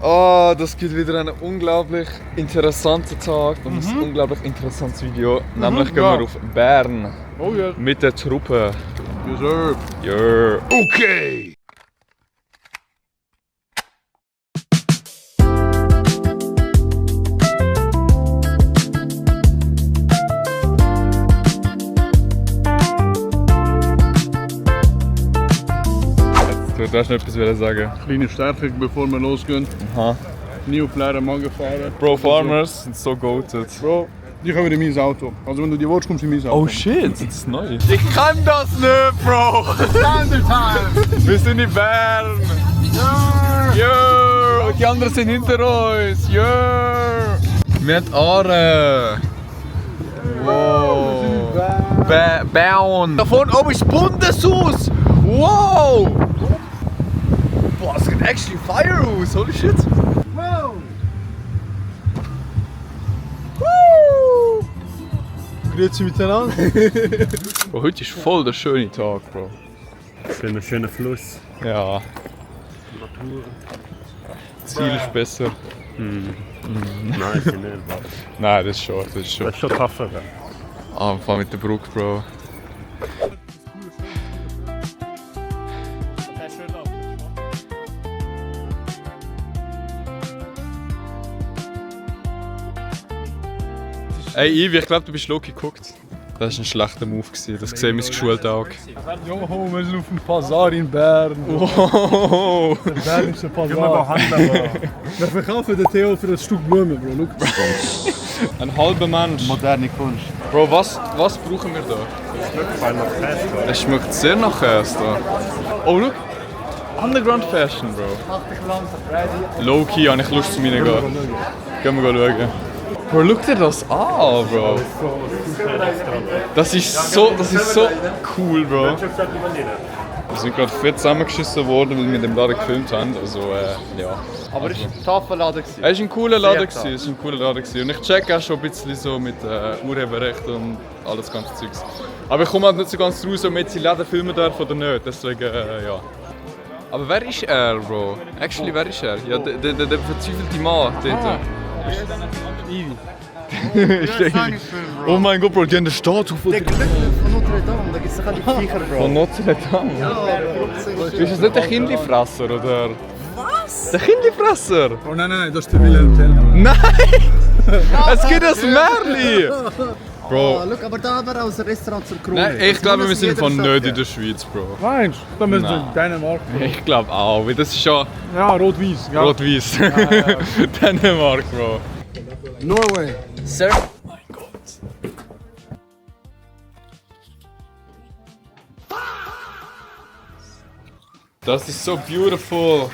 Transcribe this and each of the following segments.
Oh, das gibt wieder einen unglaublich interessanten Tag und ein unglaublich interessantes Video. Nämlich gehen wir auf Bern. Oh ja. Mit der Truppe. Yes, sir. Ja. Okay. Du hast noch etwas sagen. Kleine Stärkung, bevor wir losgehen. Aha. Nie auf leeren Magen fahren. Bro, Farmers sind so goated. Bro, die kommen in mein Auto. Also wenn du die willst, kommst du in mein Auto. Oh shit, das ist neu. Ich kann das nicht, Bro! Standard time! Wir sind in Bern! Ja! Und die anderen sind hinter uns! Ja! Wir haben Aare! Wow! Bern! Da vorne oben ist das Bundeshaus! Wow! Boah, es sieht actually fire aus! Holy shit! Wow! Woo! Grüezi miteinander. Bro, heute ist voll der schöne Tag, Bro. Schöner Fluss. Ja. Das Ziel ist besser. Nein, ist nicht. Nein, das ist schon. Das ist schon. Das ist schon tougher. Anfang mit der Brücke, Bro. Ey, Ivi, ich glaube, du bist Loki geguckt. Das war ein schlechter Move. Das sieht mein geschultes Auge. Joho, wir sind auf dem Bazar in Bern. Oh. Der bernische Können wir Bazar. handeln? Wir verkaufen den Theo für ein Stück Blumen, Bro. Schau. Ein halber Mensch. Moderne Kunst. Bro, was brauchen wir da? Es schmeckt sehr nach Käse da. Oh, schau. Underground Fashion, Bro. Low-key, habe ich Lust zu reingehen. Gehen wir schauen. Bro, schau dir das an, Bro. Das ist so cool, Bro. Wir sind gerade fett zusammengeschissen worden, weil wir mit dem Laden gefilmt haben. Also, ja. Aber es war ein taffer Laden. Es war ein cooler Laden. Sehr Es war ein cooler Laden. Und ich check auch schon ein bisschen so mit Urheberrecht und alles ganze Zeugs. Aber ich komme halt nicht so ganz raus, ob wir jetzt die Läden filmen dürfen oder nicht. Deswegen, ja. Aber wer ist er, Bro? Actually, wer ist er? Ja, der verzweifelte Mann dort. Oh mein Gott, Bro, die haben eine Statue von Der Glücklich von Notre Dame, da gibt es doch auch die Viecher, Bro. Von Notre Dame. Ist das nicht der Kindlifresser, oder? Was? Der Kindlifresser? Oh nein, das ist der Wilhelm Tell. Nein! Es gibt ein Märli! Bro. Ah, look, aber da war aus dem Restaurant zur Krone. Nein, ich Das glaube, muss wir sind jeder von sagen. nicht in der Schweiz, Bro. Meinst du? Da müssen wir Nein. in Dänemark. Ich glaube auch, weil das ist ja Ja, rot-weiß. Ja. rot-weiß. Dänemark, Bro. Norway. Sir? Mein Gott. Das ist so beautiful.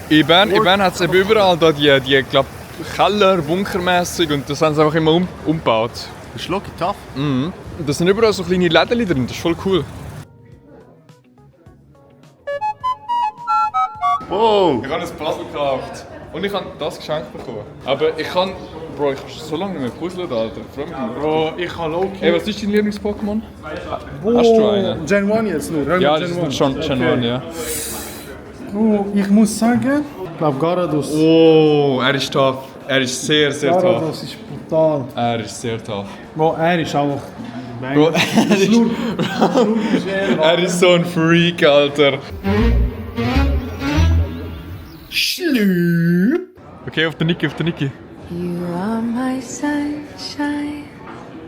In Bern hat es eben überall da die glaub, Keller, bunkermäßig und das haben sie einfach immer umgebaut. Das ist locker tough. Mhm. Und da sind überall so kleine Läden drin, das ist voll cool. Oh! Ich habe ein Puzzle gekauft und ich habe das geschenkt bekommen. Aber ich kann so lange nicht mehr puzzeln, Alter. Freu mich nicht. Bro, ich habe Loki. Ey, was ist dein Lieblings-Pokémon? Oh, Hast du einen? Gen 1 jetzt nur. Hör Ja, mit das Gen ist 1. schon Gen 1, ja. Oh, ich muss sagen, ich glaube Gyarados. Oh, er ist tough. Er ist sehr tough. Gyarados ist brutal. Er ist sehr tough. Bro, er ist auch... Bro, er ist so ein Freak, Alter. Schlüp. Okay, auf der Niki. You are my sunshine,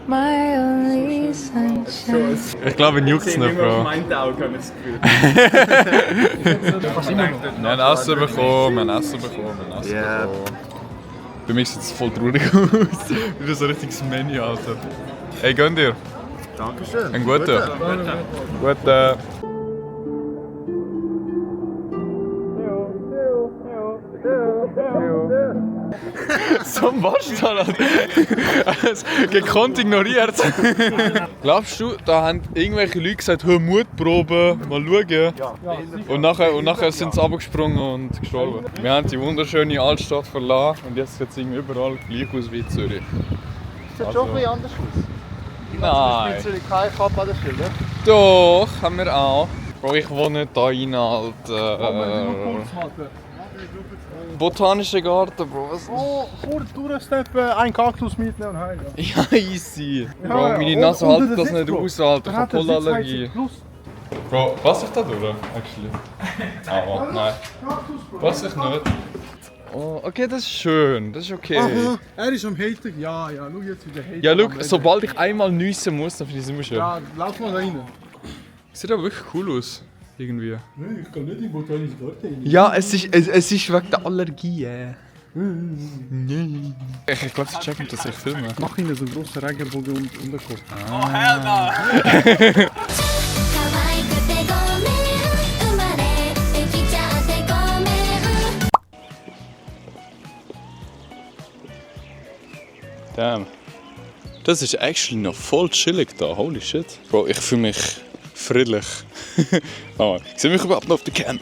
my only sunshine. Ich glaube, ihn juckt's nicht, Bro. Wir haben Essen bekommen. Ja. Bei mir sieht es voll traurig aus. Wieder so ein richtiges Menü, Alter. Hey, gönn dir. Dankeschön. Ein guter. Guter. So ein Bastard, Alter. Gekonnt ignoriert. Glaubst du, da haben irgendwelche Leute gesagt, hör Mutprobe, mal schauen? Und nachher sind sie abgesprungen und gestorben. Wir haben die wunderschöne Altstadt verlassen und jetzt sieht es irgendwie überall gleich aus wie in Zürich. Sieht schon ein bisschen anders aus. Nein. In Zürich kein Kappe an der Stelle. Doch, haben wir auch. Bro, ich wohne da rein, Alter. Botanischer Garten, Bro. Was? Oh, vor der Toursteppen ein Kaktus mitnehmen und heim. Ja, easy. Bro, Ja, meine und Nase unter hält der das Sitz, nicht Bro. aus, Alter. Ich Dann hab hat er Pollenallergie. Sitzheizung plus. Bro, passe ich da durch? Actually. Ah, nein. Kaktus, Bro. Passe ich nicht. Oh, okay, das ist schön. Das ist okay. Aha, er ist am Haten. Ja, schau jetzt wieder Haten. Ja, schau, sobald ich einmal nüssen muss, dann finde ich es immer schön. Ja, lauf mal rein. Sieht aber wirklich cool aus. Irgendwie. Nein, ich kann nicht in botanischen Garten rein. Ja, es ist wegen der Allergie. Ich glaube, sie checken, dass ich filme. Mach ihnen so einen grossen Regenbogen und Unterkopf. 可愛くてごめん生まれてきちゃってごめん Damn. Das ist actually noch voll chillig da. Holy shit. Bro, ich fühle mich friedlich. Oh, ich sehe mich überhaupt noch auf der Cam.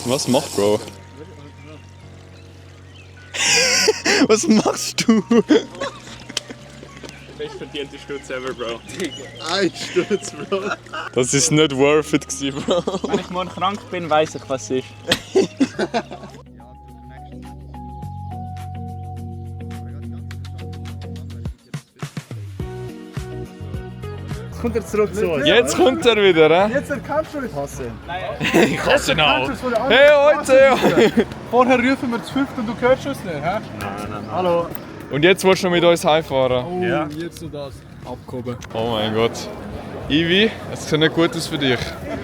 Was macht Bro? Was machst du? Best verdiente Stutz ever, Bro. Ein Sturz, Bro. Das ist nicht worth it gewesen, Bro. Wenn ich morgen krank bin, weiss ich, was es ist. Jetzt kommt er zurück zu uns. Jetzt kommt er wieder, hä? Jetzt erkennst du es. Hasse. Ich hasse ihn auch. Erkennst du es von der Hey, anderen heute! Vorher rufen wir zu fünft und du hörst es nicht, hä? Hallo. Und jetzt willst du noch mit uns heimfahren? Oh, Ja. jetzt noch das. Abgehoben. Oh mein Gott. Ivi, es sieht nicht gut aus für dich.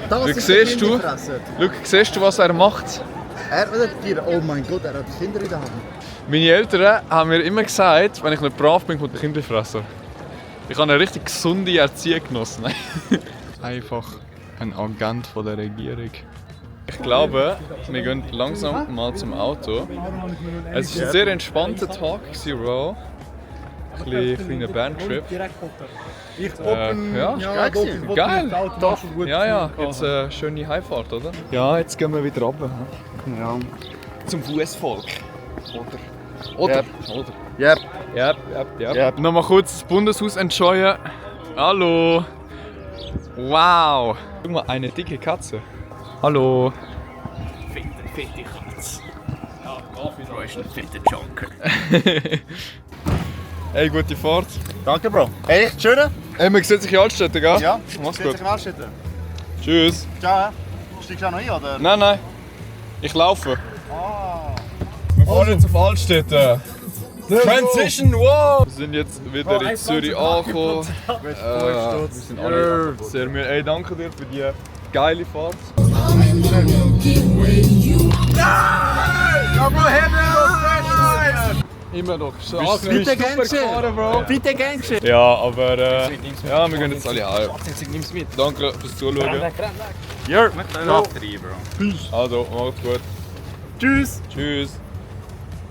Das Wie ist siehst der du? Kinderfresser. Schau, siehst du, was er macht? Er oder Tiere? Oh mein Gott, er hat Kinder in der Hand. Meine Eltern haben mir immer gesagt, wenn ich nicht brav bin, kommt der Kinderfresser. Ich habe eine richtig gesunde Erziehung genossen. Einfach ein Agent von der Regierung. Ich glaube, wir gehen langsam mal zum Auto. Es war ein sehr entspannter Tag, Bro. Ein bisschen kleiner Berntrip. Ich Ja, ja, doch, ich geil. Doch. Ja, ja, jetzt eine schöne Heimfahrt, oder? Ja, jetzt gehen wir wieder runter. Ja. Zum Fußvolk. Oder? Oder? Yep. Yep. Nochmal kurz das Bundeshaus enjoyen. Hallo. Wow. Guck mal, eine dicke Katze. Hallo. Fette Katze. Ja, Bro ist ein fetter Junker. Hey, gute Fahrt. Danke, Bro. Hey, echt schöne? Hey, man sieht sich in Altstädten, gell? Ja. Mach's Steht gut. sich im Arschschütten. Tschüss. Ciao. Steigst du auch noch ein, oder? Nein. Ich laufe. Ah. Wir fahren jetzt auf Altstädten. Transition, wow! Wir sind jetzt wieder in Zürich angekommen. Wir sind alle sehr müde. Ey, danke dir für die geile Fahrt. Immer noch. Bitte Gangster. Bro. Bitte Gangster. Ja, aber ja, wir gehen jetzt alle heim. Danke fürs Zuschauen. Ja, mit der Nacht rein, Bro. Also, macht's gut. Tschüss. Tschüss.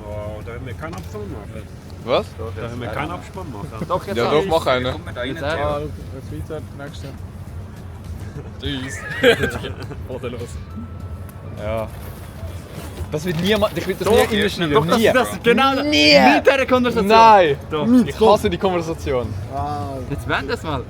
Oh, da haben wir keinen Abspann machen. Was? Da haben wir keinen Abspann machen. Doch, jetzt Ja, doch, mach einen. Jetzt weiter, nächste. Tschüss. Oder los. Ja. Das wird niemand. Ich will das nie reinschneiden. Nie. genau. Nie. Mit dieser Konversation. Nein. Ich hasse die Konversation. Jetzt wend das mal.